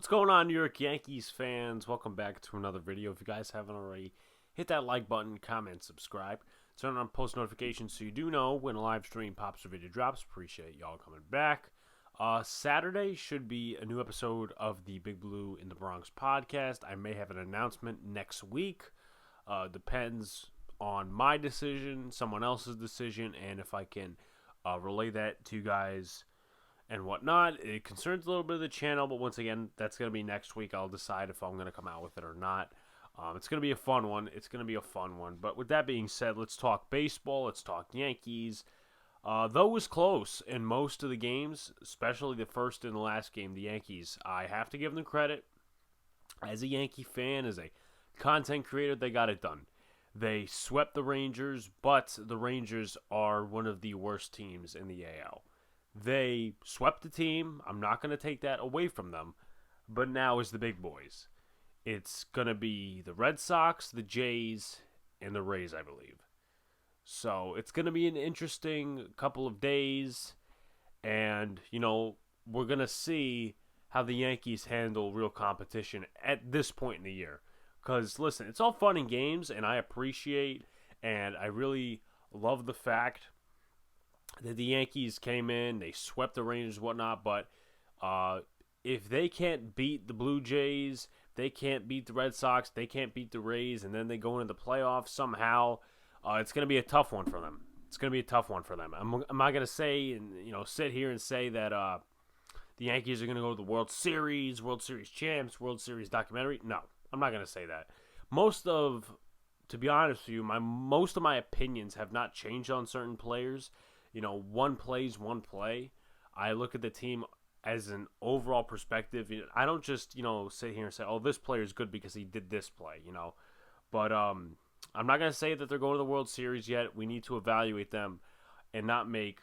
What's going on, New York Yankees fans? Welcome back to another video. If you guys haven't already, hit that like button, comment, subscribe. Turn on post notifications so you do know when a live stream pops or video drops. Appreciate y'all coming back. Saturday should be a new episode of the Big Blue in the Bronx podcast. I may have an announcement next week. Depends on my decision, someone else's decision, and if I can relay that to you guys and whatnot. It concerns a little bit of the channel, but once again, that's going to be next week. I'll decide if I'm going to come out with it or not. It's going to be a fun one. But with that being said, let's talk baseball. Let's talk Yankees. Though it was close in most of the games, especially the first and the last game, the Yankees, I have to give them credit. As a Yankee fan, as a content creator, they got it done. They swept the Rangers, but the Rangers are one of the worst teams in the AL. They swept the team. I'm not going to take that away from them. But now is the big boys. It's going to be the Red Sox, the Jays, and the Rays, I believe. So it's going to be an interesting couple of days. And, we're going to see how the Yankees handle real competition at this point in the year. Because, listen, it's all fun and games, and I appreciate and I really love the fact that the Yankees came in, they swept the Rangers and whatnot, but if they can't beat the Blue Jays, they can't beat the Red Sox, they can't beat the Rays, and then they go into the playoffs somehow, it's going to be a tough one for them. I'm not going to say and sit here and say that the Yankees are going to go to the World Series champs, World Series documentary. No, I'm not going to say that. To be honest with you, most of my opinions have not changed on certain players. One play's one play. I look at the team as an overall perspective. I don't just, sit here and say, oh, this player is good because he did this play, But I'm not going to say that they're going to the World Series yet. We need to evaluate them and not make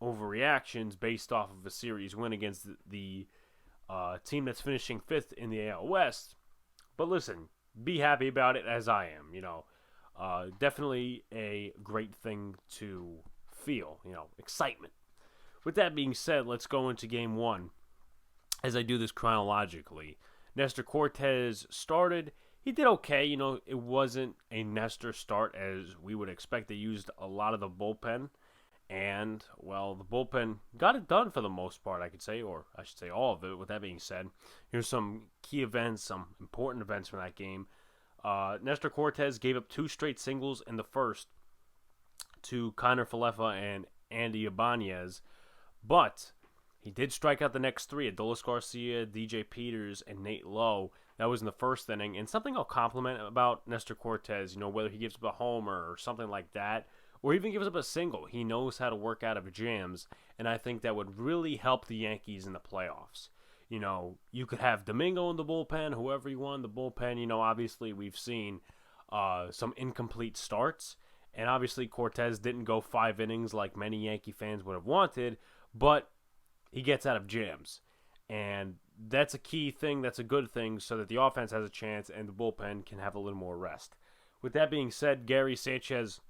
overreactions based off of a series win against the team that's finishing 5th in the AL West. But listen, be happy about it as I am, Definitely a great thing to feel, excitement. With that being said, let's go into game one. As I do this chronologically, Nestor Cortes started. He did okay. It wasn't a Nestor start as we would expect. They used a lot of the bullpen. And, well, the bullpen got it done for the most part, I could say, or I should say all of it. With that being said, here's some key events, some important events from that game. Nestor Cortes gave up 2 straight singles in the first to Connor Falefa and Andy Ibanez, but he did strike out the next 3, Adolis Garcia, DJ Peters, and Nate Lowe. That was in the first inning, and something I'll compliment about Nestor Cortes, whether he gives up a homer or something like that, or even gives up a single, he knows how to work out of jams, and I think that would really help the Yankees in the playoffs. You could have Domingo in the bullpen, whoever you want in the bullpen. Obviously we've seen some incomplete starts. And obviously Cortes didn't go 5 innings like many Yankee fans would have wanted, but he gets out of jams. And that's a key thing, that's a good thing, so that the offense has a chance and the bullpen can have a little more rest. With that being said, Gary Sanchez,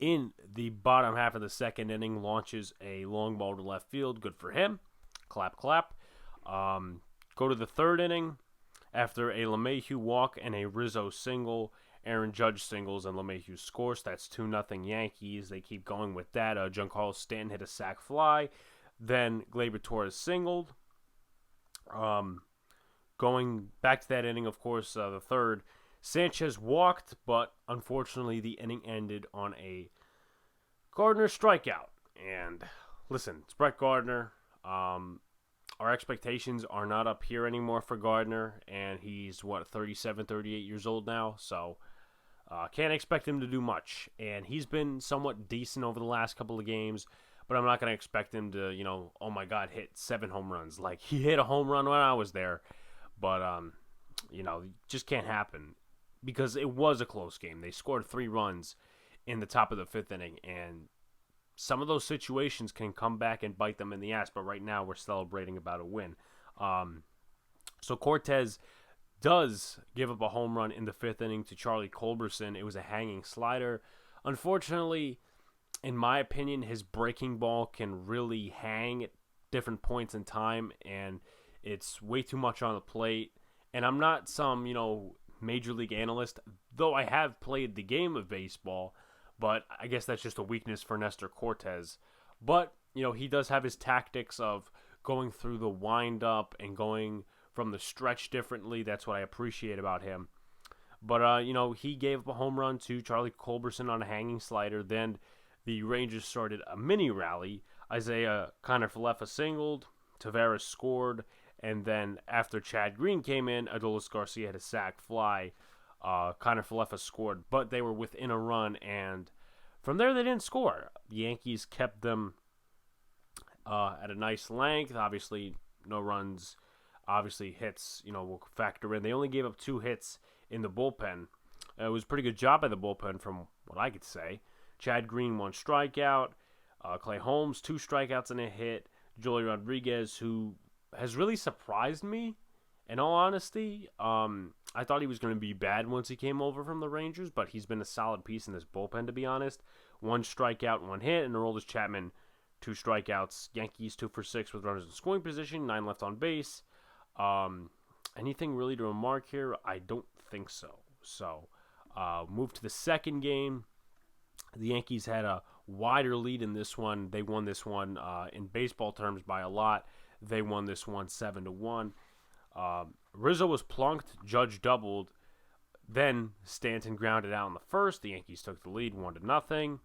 in the bottom half of the second inning, launches a long ball to left field. Good for him. Clap, clap. Go to the third inning. After a LeMahieu walk and a Rizzo single, Aaron Judge singles and LeMahieu scores. That's 2-0 Yankees. They keep going with that. Giancarlo Stanton hit a sac fly. Then Gleyber Torres singled. Going back to that inning, of course, the third, Sanchez walked, but unfortunately the inning ended on a Gardner strikeout. And listen, it's Brett Gardner. Our expectations are not up here anymore for Gardner, and he's, 37, 38 years old now, so can't expect him to do much. And he's been somewhat decent over the last couple of games, but I'm not going to expect him to, oh my God, hit 7 home runs. Like, he hit a home run when I was there, but, just can't happen because it was a close game. They scored 3 runs in the top of the 5th inning, and some of those situations can come back and bite them in the ass, but right now we're celebrating about a win. So Cortes does give up a home run in the 5th inning to Charlie Culberson. It was a hanging slider. Unfortunately, in my opinion, his breaking ball can really hang at different points in time, and It's way too much on the plate. And I'm not some, major league analyst, though I have played the game of baseball, but I guess that's just a weakness for Nestor Cortes. But, he does have his tactics of going through the windup and going from the stretch differently. That's what I appreciate about him. But, he gave up a home run to Charlie Culberson on a hanging slider. Then the Rangers started a mini rally. Isaiah Kiner-Falefa singled, Taveras scored, and then after Chad Green came in, Adolis Garcia had a sac fly. Kiner-Falefa scored, but they were within a run, and from there they didn't score. The Yankees kept them at a nice length. Obviously, no runs. Obviously, hits, will factor in. They only gave up 2 hits in the bullpen. It was a pretty good job by the bullpen from what I could say. Chad Green, 1 strikeout. Clay Holmes, 2 strikeouts and a hit. Joely Rodriguez, who has really surprised me, in all honesty. I thought he was going to be bad once he came over from the Rangers, but he's been a solid piece in this bullpen, to be honest. 1 strikeout, 1 hit, and Aroldis Chapman, 2 strikeouts. Yankees 2 for 6 with runners in scoring position, 9 left on base. Anything really to remark here? I don't think so. So, move to the second game. The Yankees had a wider lead in this one. They won this one in baseball terms by a lot. They won this one 7-1. Rizzo was plunked. Judge doubled. Then Stanton grounded out in the first. The Yankees took the lead 1-0.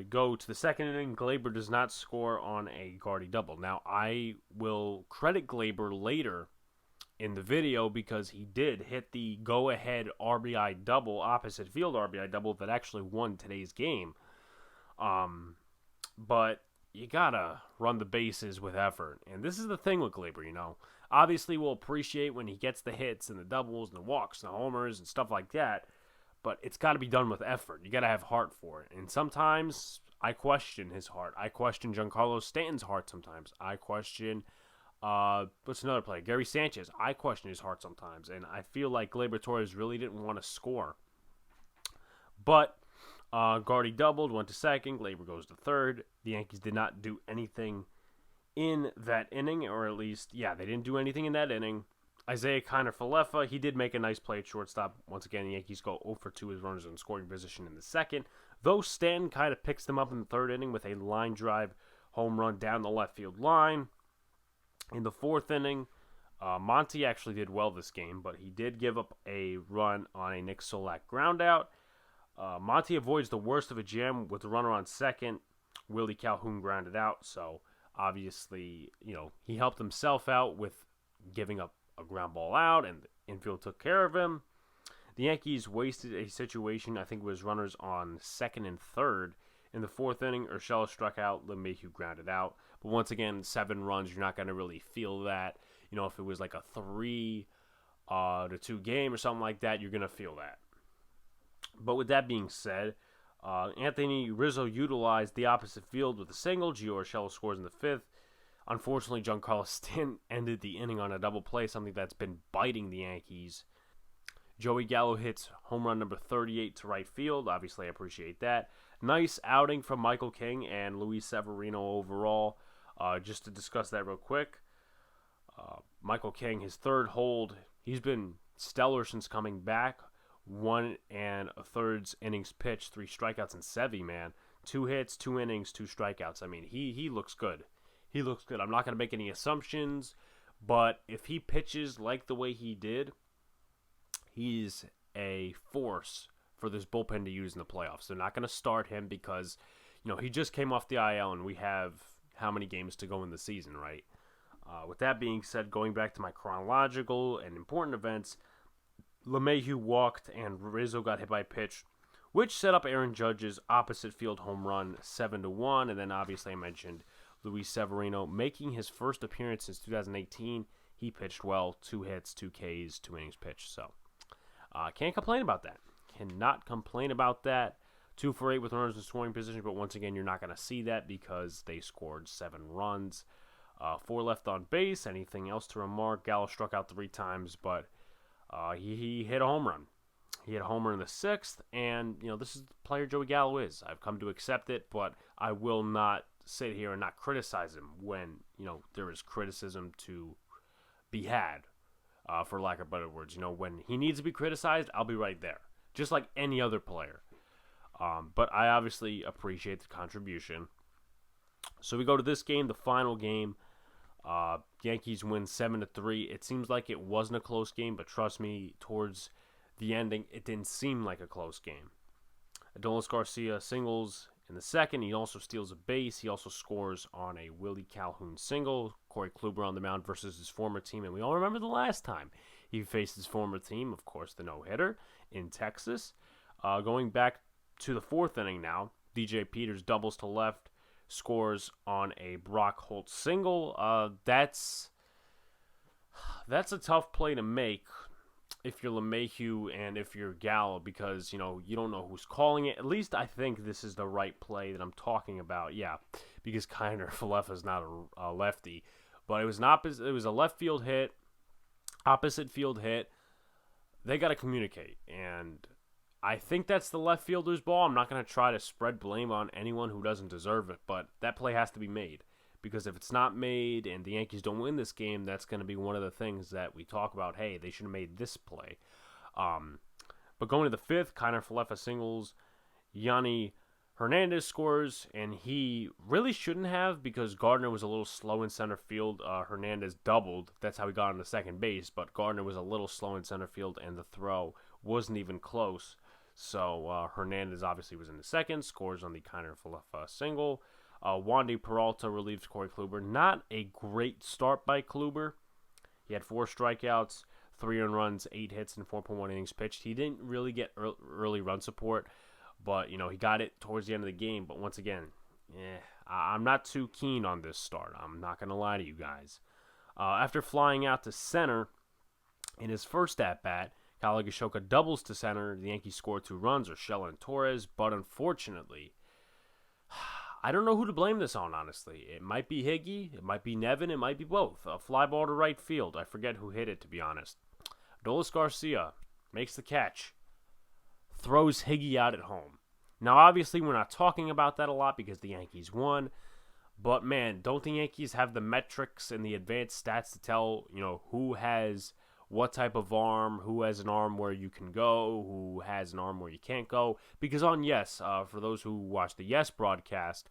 Go to the second inning. Gleyber does not score on a Gardy double. Now, I will credit Gleyber later in the video because he did hit the go-ahead RBI double, opposite field RBI double that actually won today's game. But you gotta run the bases with effort. And this is the thing with Gleyber, Obviously, we'll appreciate when he gets the hits and the doubles and the walks and the homers and stuff like that. But it's got to be done with effort. You got to have heart for it. And sometimes I question his heart. I question Giancarlo Stanton's heart sometimes. I question, what's another player? Gary Sanchez. I question his heart sometimes. And I feel like Gleyber Torres really didn't want to score. But Gardy doubled, went to second. Gleyber goes to third. The Yankees did not do anything in that inning, or at least, they didn't do anything in that inning. Isaiah Kiner-Falefa, he did make a nice play at shortstop. Once again, the Yankees go 0 for 2 as runners in scoring position in the second. Though Stanton kind of picks them up in the third inning with a line drive home run down the left field line. In the fourth inning, Monty actually did well this game, but he did give up a run on a Nick Solak groundout. Monty avoids the worst of a jam with the runner on second. Willie Calhoun grounded out, so obviously, he helped himself out with giving up a ground ball out, and the infield took care of him. The Yankees wasted a situation, I think it was runners on second and third. In the fourth inning, Urshela struck out, LeMahieu grounded out. But once again, 7 runs, you're not going to really feel that. If it was like a 3-2 game or something like that, you're going to feel that. But with that being said, Anthony Rizzo utilized the opposite field with a single. Gio Urshela scores in the fifth. Unfortunately, Giancarlo Stanton ended the inning on a double play, something that's been biting the Yankees. Joey Gallo hits home run number 38 to right field. Obviously, I appreciate that. Nice outing from Michael King and Luis Severino overall. Just to discuss that real quick. Michael King, his third hold, he's been stellar since coming back. 1 1/3 innings pitched, 3 strikeouts, and Sevy, man. 2 hits, 2 innings, 2 strikeouts. I mean, he looks good. He looks good. I'm not going to make any assumptions, but if he pitches like the way he did, he's a force for this bullpen to use in the playoffs. They're not going to start him because, he just came off the IL, and we have how many games to go in the season, right? With that being said, going back to my chronological and important events, LeMahieu walked and Rizzo got hit by a pitch, which set up Aaron Judge's opposite field home run 7-1. And then obviously I mentioned Luis Severino making his first appearance since 2018. He pitched well, 2 hits, 2 Ks, 2 innings pitched. So can't complain about that. Cannot complain about that. 2 for 8 with runners in scoring position, but once again, you're not going to see that because they scored 7 runs. 4 left on base. Anything else to remark? Gallo struck out 3 times, but he hit a home run. He hit a homer in the 6th, and this is the player Joey Gallo is. I've come to accept it, but I will not sit here and not criticize him when, there is criticism to be had, for lack of better words. When he needs to be criticized, I'll be right there, just like any other player. But I obviously appreciate the contribution. So we go to this game, the final game. Yankees win 7-3. It seems like it wasn't a close game, but trust me, towards the ending, it didn't seem like a close game. Adolis Garcia singles in the second. He also steals a base. He also scores on a Willie Calhoun single. Corey Kluber on the mound versus his former team. And we all remember the last time he faced his former team, of course, the no-hitter in Texas. Going back to the fourth inning now, DJ Peters doubles to left, scores on a Brock Holt single. That's a tough play to make if you're LeMahieu and if you're Gallo, because, you don't know who's calling it. At least I think this is the right play that I'm talking about. Yeah, because Kiner Falefa is not a lefty. But it was a left field hit, opposite field hit. They got to communicate. And I think that's the left fielder's ball. I'm not going to try to spread blame on anyone who doesn't deserve it, but that play has to be made. Because if it's not made and the Yankees don't win this game, that's going to be one of the things that we talk about. Hey, they should have made this play. But going to the fifth, Kiner Falefa singles. Yanni Hernandez scores, and he really shouldn't have because Gardner was a little slow in center field. Hernandez doubled. That's how he got on the second base, but Gardner was a little slow in center field, and the throw wasn't even close. So Hernandez obviously was in the second, scores on the Kiner Falefa single. Wandy Peralta relieves Corey Kluber. Not a great start by Kluber. He had 4 strikeouts, 3 earned runs, 8 hits, and 4.1 innings pitched. He didn't really get early run support, but, he got it towards the end of the game. But once again, I'm not too keen on this start. I'm not going to lie to you guys. After flying out to center in his first at-bat, Kyle Gashoka doubles to center. The Yankees score 2 runs, Urshela and Torres, but unfortunately, I don't know who to blame this on, honestly. It might be Higgy, it might be Nevin, it might be both. A fly ball to right field. I forget who hit it, to be honest. Adolis Garcia makes the catch, throws Higgy out at home. Now, obviously, we're not talking about that a lot because the Yankees won. But, man, don't the Yankees have the metrics and the advanced stats to tell, who has what type of arm, who has an arm where you can go, who has an arm where you can't go? Because on Yes, for those who watch the Yes broadcast,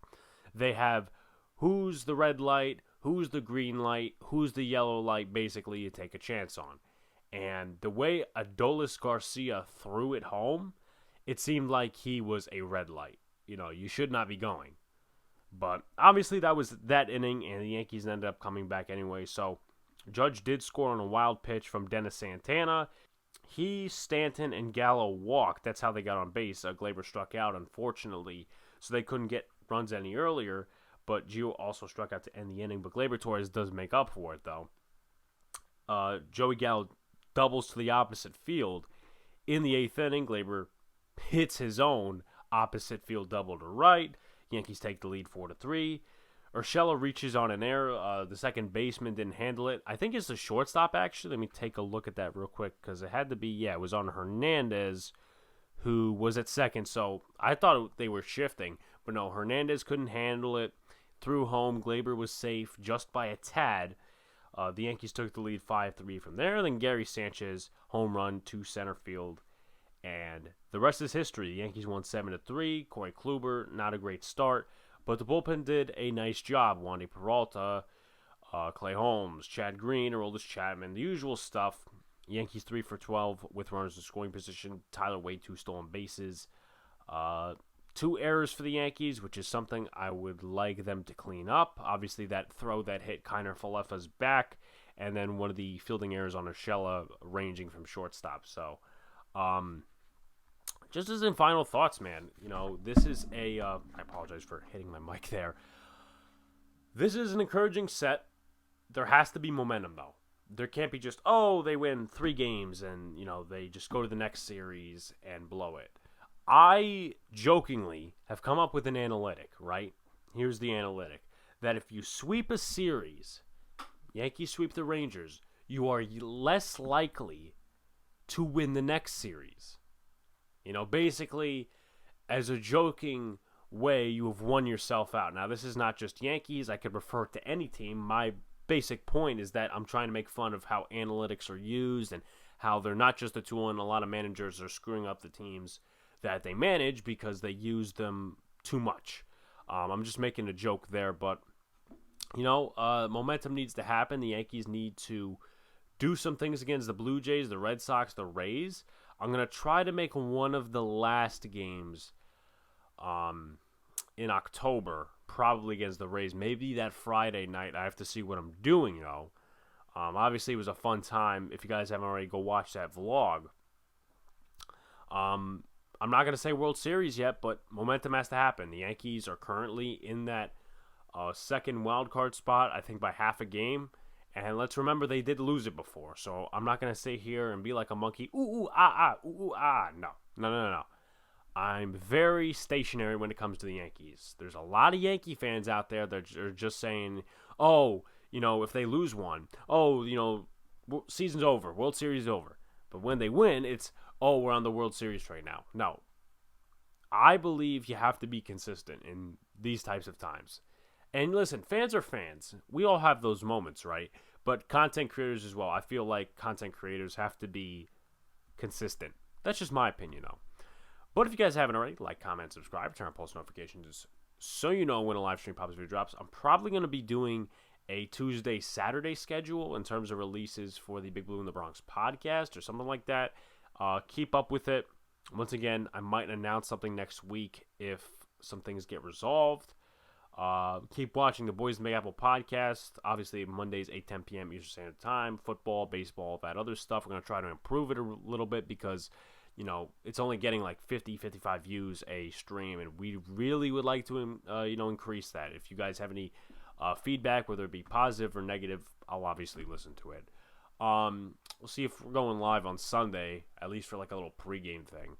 they have who's the red light, who's the green light, who's the yellow light, basically you take a chance on. And the way Adolis Garcia threw it home, it seemed like he was a red light. You should not be going. But obviously that was that inning, and the Yankees ended up coming back anyway. So Judge did score on a wild pitch from Dennis Santana. He, Stanton, and Gallo walked. That's how they got on base. Gleyber struck out, unfortunately, so they couldn't get runs any earlier. But Gio also struck out to end the inning. But Gleyber Torres does make up for it, though. Joey Gallo doubles to the opposite field. In the 8th inning, Gleyber hits his own opposite field double to right. Yankees take the lead 4-3. Urshela reaches on an error. The second baseman didn't handle it. I think it's the shortstop, actually. Let me take a look at that real quick because it had to be, it was on Hernandez, who was at second. So I thought they were shifting. But no, Hernandez couldn't handle it. Threw home. Gleyber was safe just by a tad. The Yankees took the lead 5-3 from there. Then Gary Sanchez, home run to center field. And the rest is history. The Yankees won 7-3. Corey Kluber, not a great start. But the bullpen did a nice job. Wandy Peralta, Clay Holmes, Chad Green, Aroldis Chapman, the usual stuff. Yankees 3 for 12 with runners in scoring position. Tyler Wade, 2 stolen bases. 2 errors for the Yankees, which is something I would like them to clean up. Obviously, that throw that hit Kiner Falefa's back, and then one of the fielding errors on Urshela ranging from shortstop. So, just as in final thoughts, man, this is I apologize for hitting my mic there. This is an encouraging set. There has to be momentum, though. There can't be just, they win 3 games and, they just go to the next series and blow it. I jokingly have come up with an analytic, right? Here's the analytic. That if you sweep a series, Yankees sweep the Rangers, you are less likely to win the next series. Basically, as a joking way, you have won yourself out. Now, this is not just Yankees. I could refer to any team. My basic point is that I'm trying to make fun of how analytics are used and how they're not just a tool, and a lot of managers are screwing up the teams that they manage because they use them too much. I'm just making a joke there, but, momentum needs to happen. The Yankees need to do some things against the Blue Jays, the Red Sox, the Rays. I'm going to try to make one of the last games in October, probably against the Rays. Maybe that Friday night. I have to see what I'm doing, though. Obviously, it was a fun time. If you guys haven't already, go watch that vlog. I'm not going to say World Series yet, but momentum has to happen. The Yankees are currently in that second wild card spot, I think by half a game. And let's remember, they did lose it before. So I'm not going to sit here and be like a monkey. Ooh, ah, ah, ooh, ah. No. I'm very stationary when it comes to the Yankees. There's a lot of Yankee fans out there that are just saying, oh, if they lose one, oh, season's over, World Series is over. But when they win, it's, oh, we're on the World Series right now. No. I believe you have to be consistent in these types of times. And listen, fans are fans. We all have those moments, right? But content creators as well. I feel like content creators have to be consistent. That's just my opinion, though. But if you guys haven't already, like, comment, subscribe, turn on post notifications so you know when a live stream pops video drops. I'm probably going to be doing a Tuesday, Saturday schedule in terms of releases for the Big Blue in the Bronx podcast or something like that. Keep up with it. Once again, I might announce something next week if some things get resolved. Keep watching the Boys in the Apple podcast. Obviously, Mondays, 8-10 p.m. Eastern Standard Time. Football, baseball, that other stuff. We're going to try to improve it a little bit because, it's only getting like 50, 55 views a stream, and we really would like to, increase that. If you guys have any feedback, whether it be positive or negative, I'll obviously listen to it. We'll see if we're going live on Sunday, at least for like a little pregame thing.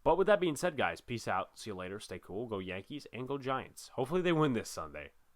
But with that being said, guys, peace out. See you later. Stay cool. Go Yankees and go Giants. Hopefully they win this Sunday.